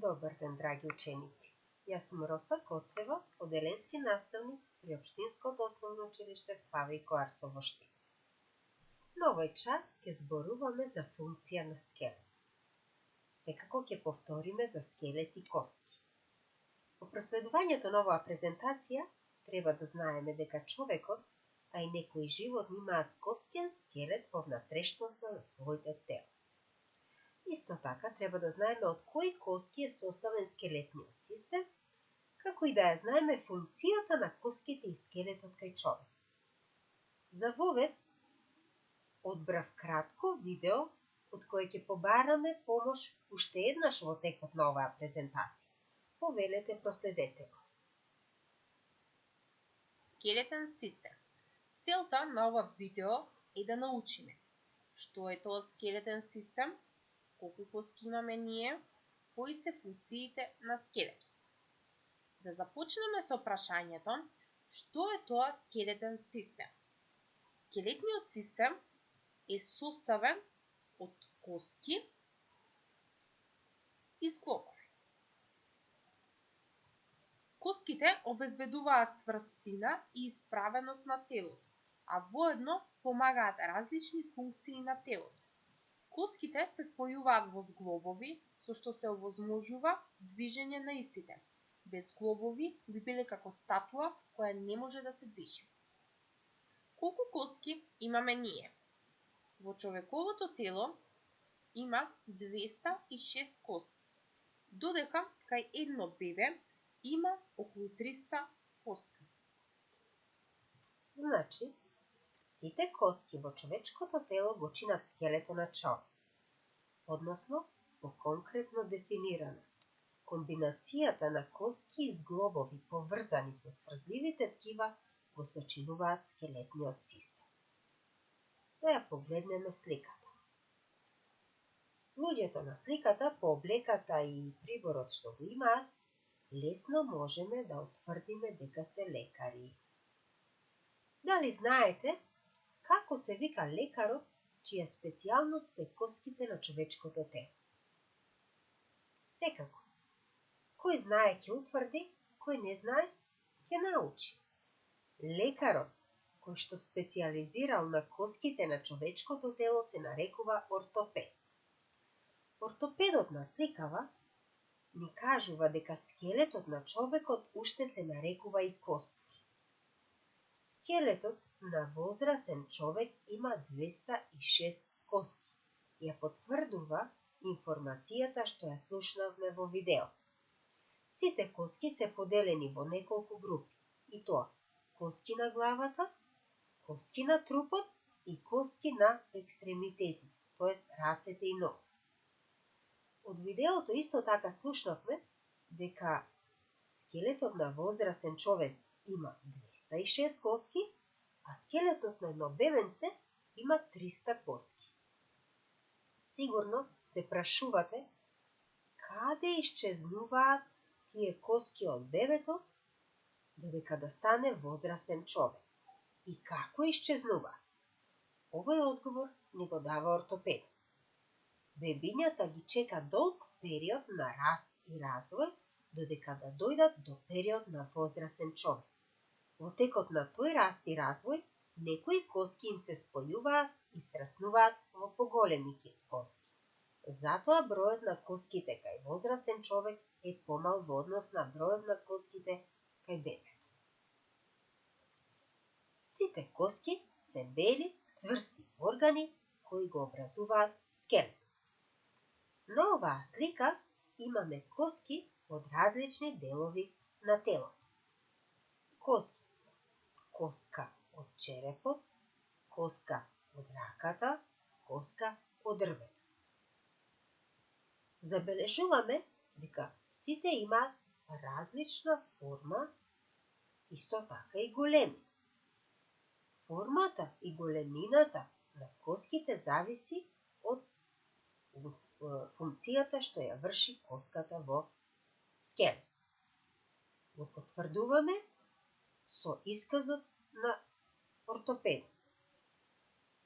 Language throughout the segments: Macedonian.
Добар ден, драги ученици! Јас сум Роса Коцева, оделенски наставник при Општинското основно училиште Славико Арсово Штип. На овој час ќе зборуваме за функција на скелет. Секако ќе повториме за скелет и коски. По проследувањето на оваа презентација треба да знаеме дека човекот, а и некои животни имаат коскен скелет во внатрешноста на своите тела. Исто така треба да знаеме од кои коски е составен скелетниот систем, како и да ја знаеме функцијата на коските и скелетот кај човек. За вовед одбрав кратко видео од кое ќе побараме помош уште еднаш во текот на оваа презентација. Повелете, проследете го. Скелетен систем. Целта на ова видео е да научиме што е тоа скелетен систем, колку коски имаме ние, кои се функциите на скелетот. Да започнеме со прашањето што е тоа скелетен систем. Скелетниот систем е составен од коски и зглобови. Коските обезбедуваат цврстина и исправеност на телото, а воедно помагаат различни функции на телото. Коските се спојуваат во зглобови, со што се овозможува движење на истите. Без зглобови би биле како статуа која не може да се движи. Колку коски имаме ние? Во човековото тело има 206 коски, додека кај едно бебе има околу 300 коски. Значи, сите коски во човечкото тело го чинат скелетот на човек, односно, поконкретно дефинирана. Комбинацијата на коски и зглобови поврзани со сврзливите ткива го сочинуваат скелетниот систем. Да ја погледнеме сликата. Луѓето на сликата по облеката и приборот што го имаат, лесно можеме да утврдиме дека се лекари. Дали знаете како се вика лекарот чија специјалност се коските на човечкото тело? Секако. Кој знае ќе утврди, кој не знае ќе научи. Лекарот кој што специјализирал на коските на човечкото тело се нарекува ортопед. Ортопедот на сликава ни кажува дека скелетот на човекот уште се нарекува и костки. Скелетот на возрасен човек има 206 коски. Ја потврдува информацијата што ја слушнавме во видеото. Сите коски се поделени во неколку групи, и тоа коски на главата, коски на трупот и коски на екстремитетите, тоест рацете и носите. Од видеото исто така слушнавме дека скелетот на возрасен човек има 206 коски, а скелетот на едно бебенце има 300 коски. Сигурно се прашувате каде исчезнуваат тие коски од бебето додека да стане возрасен човек и како исчезнуваат. Овој одговор ни го дава ортопедот. Бебињата ги чека долг период на раст и развој додека да дојдат до период на возрасен човек. Во текот на тој раст и развој, некои коски им се спојуваат и сраснуваат во поголеми коски. Затоа бројот на коските кај возрасен човек е помал во однос на бројот на коските кај бебето. Сите коски се бели, цврсти органи кои го образуваат скелет. На оваа слика имаме коски од различни делови на телото. Коски. Коска од черепот, коска од раката, коска од дрвето. Забележуваме дека сите имаат различна форма, исто така и големина. Формата и големината на коските зависи од функцијата што ја врши коската во скелет. Го потврдуваме со исказот на ортопедот.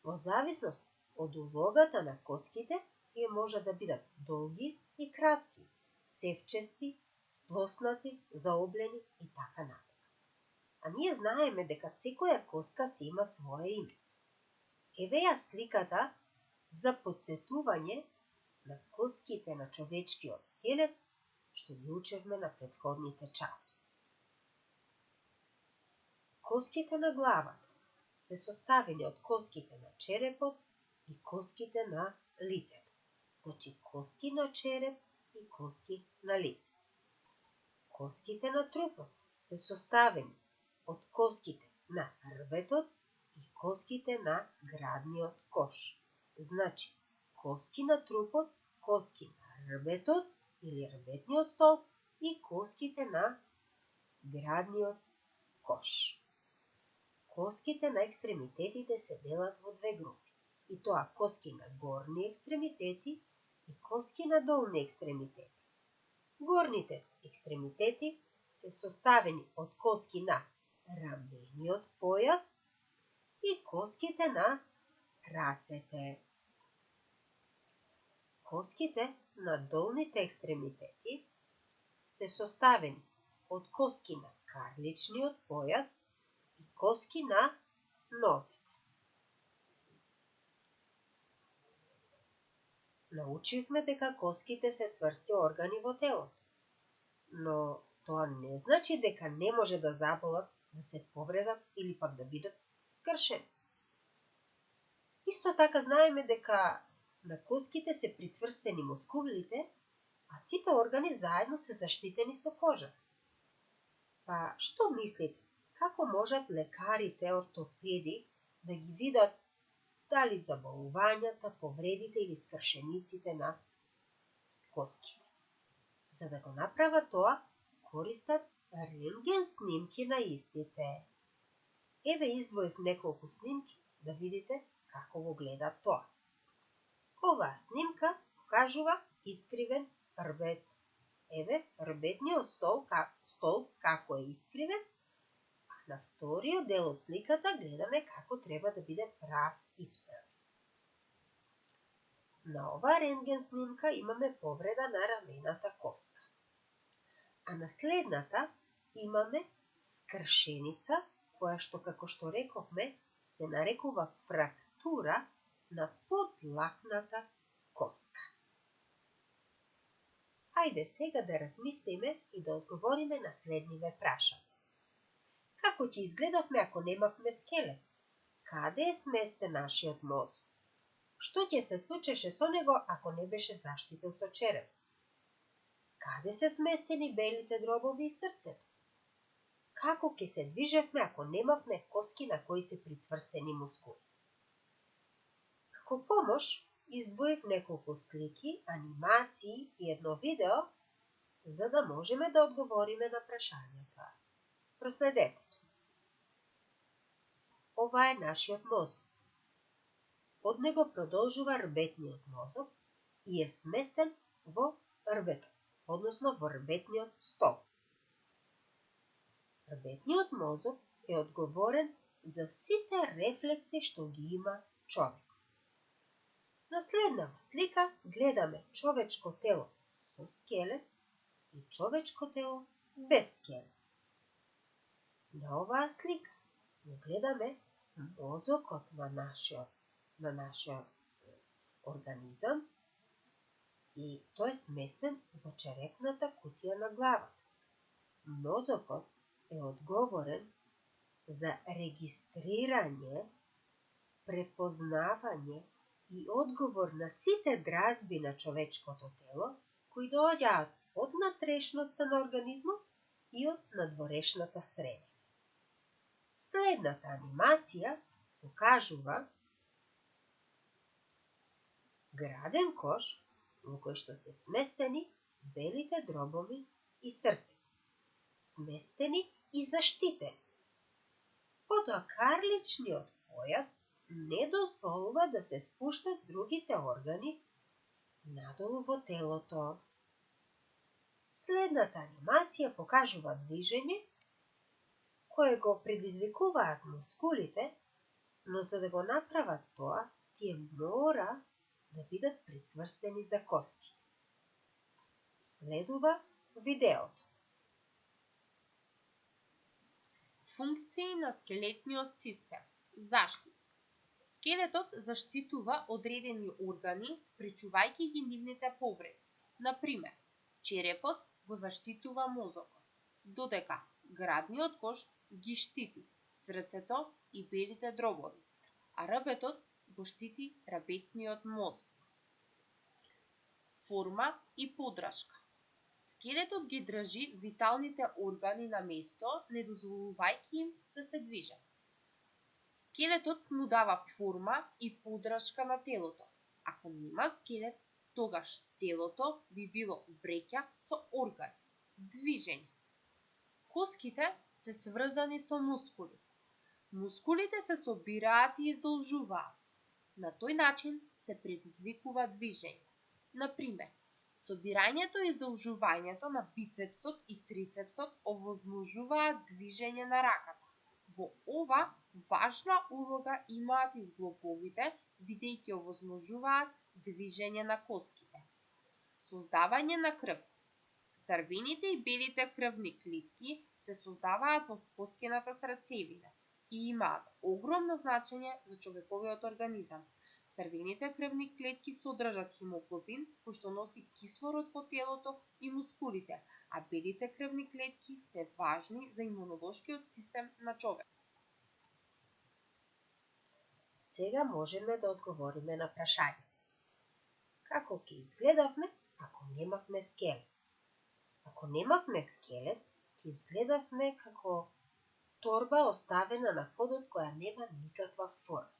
Во зависност од улогата на коските, тие може да бидат долги и кратки, цевчести, сплоснати, заоблени и така натаму. А ние знаеме дека секоја коска си има свое име. Еве ја сликата за потсетување на коските на човечкиот скелет, што ги учевме на претходните часови. Коските на главата се составени од коските на черепот и коските на лицето. Значи коски на череп и коски на лице. Коските на трупот се составени од коските на рбетот и коските на градниот кош. Значи, коски на трупот, коски на рбетот или рбетниот столб и коските на градниот кош. Коските на екстремитетите се делат во две групи, и тоа коски на горни екстремитети и коски на долни екстремитети. Горните екстремитети се составени од коски на рамениот појас и коските на рацете. Коските на долните екстремитети се составени од коски на карличниот појас и коски на нозете. Научивме дека коските се цврсти органи во телото, но тоа не значи дека не може да заболат, да се повредат или пак да бидат скршени. Исто така знаеме дека на коските се прицврстени мускулите, а сите органи заедно се заштитени со кожа. Па, што мислите? Како можат лекарите, ортопеди да ги видат дали заболувањата, повредите или скршениците на коските? За да го направат тоа, користат рентген снимки на истите. Еве издвоив неколку снимки да видите како го гледа тоа. Оваа снимка покажува искривен рбет. Еве рбетниот столб како е искривен, а на вториот дел од сликата гледаме како треба да биде прав исправен. На оваа рентген снимка имаме повреда на рамената коска. А на следната имаме скршеница, која што, како што рековме, се нарекува фрактура на подлакната коска. Ајде сега да размислиме и да одговориме на следниве прашања. Како ќе изгледавме ако немавме скелет? Каде е сместен нашиот мозок? Што ќе се случеше со него ако не беше заштитен со череп? Каде се сместени белите дробови и срцето? Како ќе се движевме ако немавме коски на кои се прицврстени мускули? Како помош, издвоив неколку слики, анимации и едно видео, за да можеме да одговориме на прашањата. Проследете. Ова е нашиот мозок. Од него продолжува рбетниот мозок и е сместен во рбетот, односно во рбетниот столб. Рбетниот мозок е одговорен за сите рефлекси што ги има човек. На следнава слика гледаме човечко тело со скелет и човечко тело без скелет. На оваа слика го гледаме мозокот на нашиот организам и тој е сместен во черепната кутија на главата. Мозокот е одговорен за регистрирање, препознавање и одговор на сите дразби на човечкото тело, кои доаѓаат од внатрешноста на организмот и од надворешната среда. Следната анимација покажува граден кош во кој што се сместени белите дробови и срцето. Сместени и заштитени. Потоа карличниот појас не дозволува да се спуштат другите органи надолу во телото. Следната анимација покажува движење кое го предизвикуваат мускулите, но за да го направат тоа, тие мора да бидат прицврстени за коските. Следува видеото. Функции на скелетниот систем. Заштита. Скелетот заштитува одредени органи, спречувајќи ги нивните повреди. Например, черепот го заштитува мозокот, додека градниот кош ги штити срцето и белите дробови, а рбетот го штити рабетниот мозок. Форма и поддршка. Скелетот ги држи виталните органи на место, не дозволувајќи им да се движат. Скелетот му дава форма и поддршка на телото. Ако нема скелет, тогаш телото би било вреќа со органи, движење. Коските се сврзани со мускули. Мускулите се собираат и издолжуваат. На тој начин се предизвикува движење. Например, собирањето и издолжувањето на бицепсот и трицепсот овозможуваат движење на раката. Во ова важна улога имаат и зглобовите, бидејќи овозможуваат движење на коските. Создавање на крв. Црвените и белите крвни клетки се создаваат во коскената срцевина и имаат огромно значење за човековиот организам. Црвените крвни клетки содржат хемоглобин, кој што носи кислород во телото и мускулите, а белите крвни клетки се важни за имунолошкиот систем на човек. Сега можеме да одговориме на прашање. Како ќе изгледавме ако немавме скелет? Ако немавме скелет, ќе изгледавме како торба оставена на подот која нема никаква форма.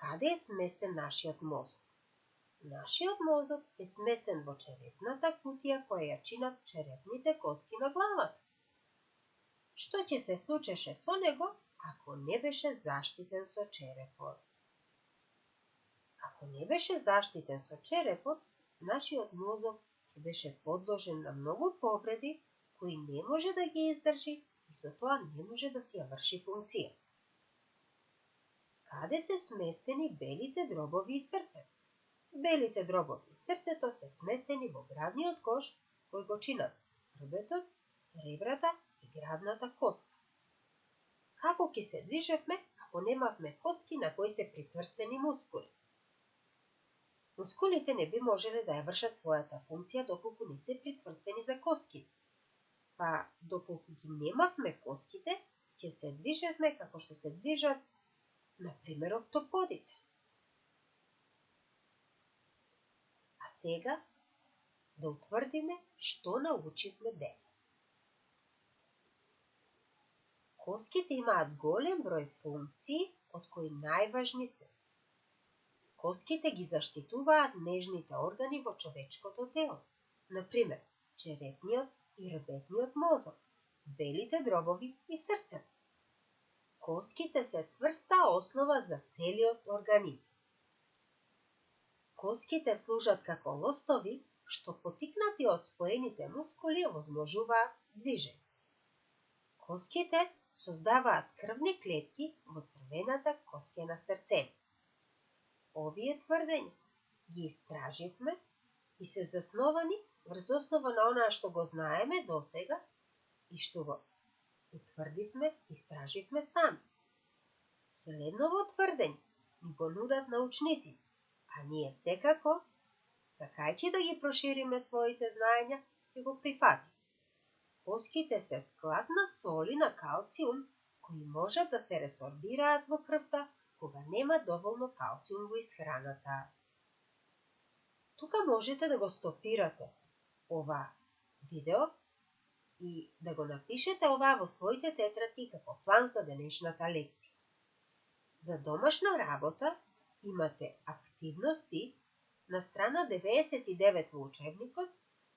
Каде е сместен нашиот мозок? Нашиот мозок е сместен во черепната кутија која ја чинат черепните коски на главата. Што ќе се случеше со него ако не беше заштитен со черепот? Ако не беше заштитен со черепот, нашиот мозок ќе беше подложен на многу повреди кои не може да ги издржи и со тоа не може да си ја врши функција. Каде се сместени белите дробови и срцето? Белите дробови и срцето се сместени во градниот кош кој го чинат рбетот, ребрата и градната коска. Како ќе се движевме ако немавме коски на кои се прицврстени мускули? Мускулите не би можеле да ја вршат својата функција доколку не се прицврстени за коски. Па, доколку ги немавме коските, ќе се движевме како што се движат например октоподите. А сега да утврдиме што научивме денес. Коските имаат голем број функции, од кои најважни се: коските ги заштитуваат нежните органи во човечкото тело, например черепниот и рбетниот мозок, белите дробови и срцето. Коските се цврста основа за целиот организам. Коските служат како лостови, што потикнати од споените мускули овозможуваат движење. Коските создаваат крвни клетки во црвената коскена срцевина. Овие тврдења ги истраживме и се засновани врз основа на онаа што го знаеме досега и што го утврдивме, истраживме сами. Следново тврдење ни го нудат научниците, а ние секако, сакајќи да ги прошириме своите знаења, ќе го прифатиме. Коските се склад на соли на калциум, кои можат да се ресорбираат во крвта кога нема доволно калциум во исхраната. Тука можете да го стопирате ова видео и да го напишете ова во своите тетрадки како план за денешната лекција. За домашна работа имате активности на страна 99 во учебникот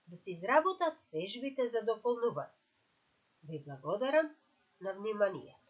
да се изработат вежбите за дополнување. Ви благодарам на вниманието.